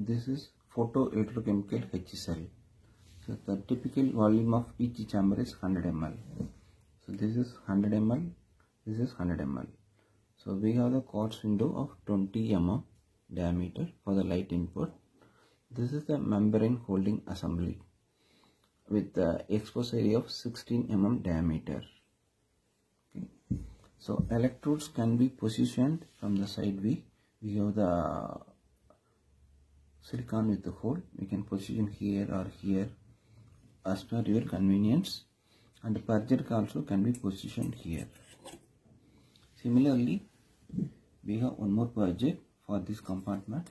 this is photoelectrochemical H cell. So the typical volume of each chamber is 100 ml. So this is 100 ml, this is 100 ml. So we have the quartz window of 20 mm diameter for the light input. This is the membrane holding assembly with the exposed area of 16 mm diameter. Okay. So electrodes can be positioned from the side V. We have the silicon with the hole. We can position here or here as per your convenience, and the purger also can be positioned here. Similarly, we have one more purger for this compartment.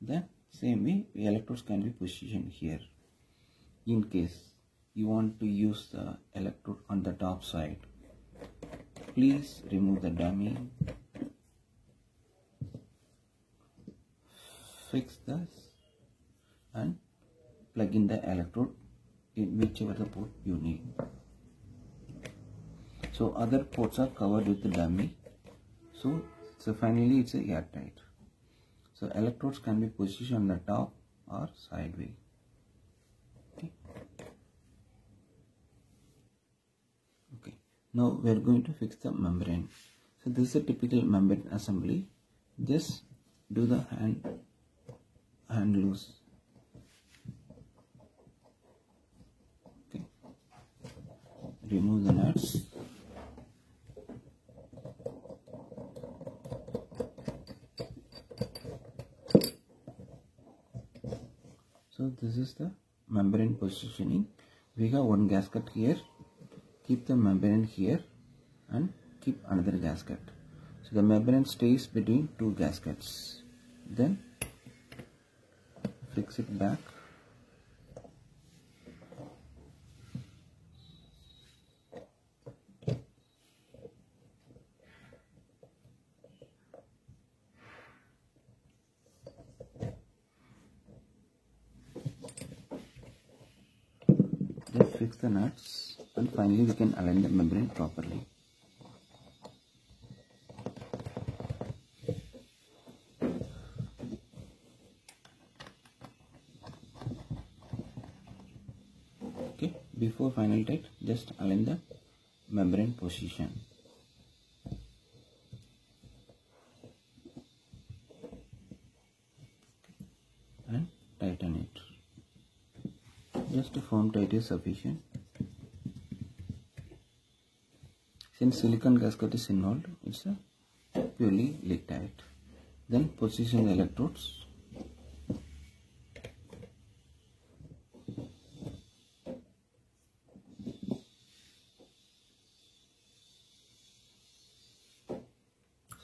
Then same way electrodes can be positioned here. In case you want to use the electrode on the top side, please remove the dummy, fix this and plug in the electrode in whichever the port you need. So other ports are covered with the dummy, so finally it's a airtight. So electrodes can be positioned on the top or sideways. Okay. Now we are going to fix the membrane. So this is a typical membrane assembly. Just do the hand loose. Okay. Remove the nuts. So this is the membrane positioning. We have one gasket here. Keep the membrane here and keep another gasket. So the membrane stays between two gaskets. Then fix it back. Then fix the nuts, and finally we can align the membrane properly. Okay, before final tight, just align the membrane position. And tighten it. Just a firm tight is sufficient. Since silicon gasket is involved, it's a purely lead tight. Then position the electrodes.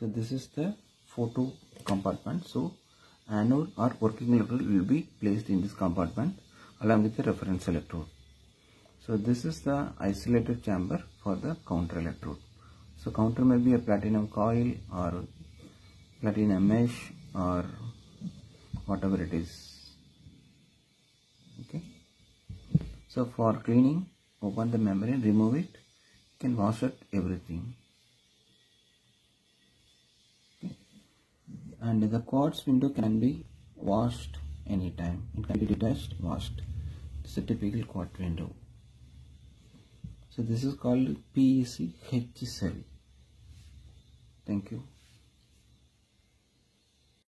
So this is the photo compartment. So anode or working electrode will be placed in this compartment along with the reference electrode. So this is the isolated chamber for the counter electrode. So counter may be a platinum coil or platinum mesh or whatever it is. Okay. So for cleaning, open the membrane, remove it. You can wash it everything. Okay. And the quartz window can be washed anytime. It can be detached, washed. It's a typical quartz window. So this is called PEC H cell. Thank you.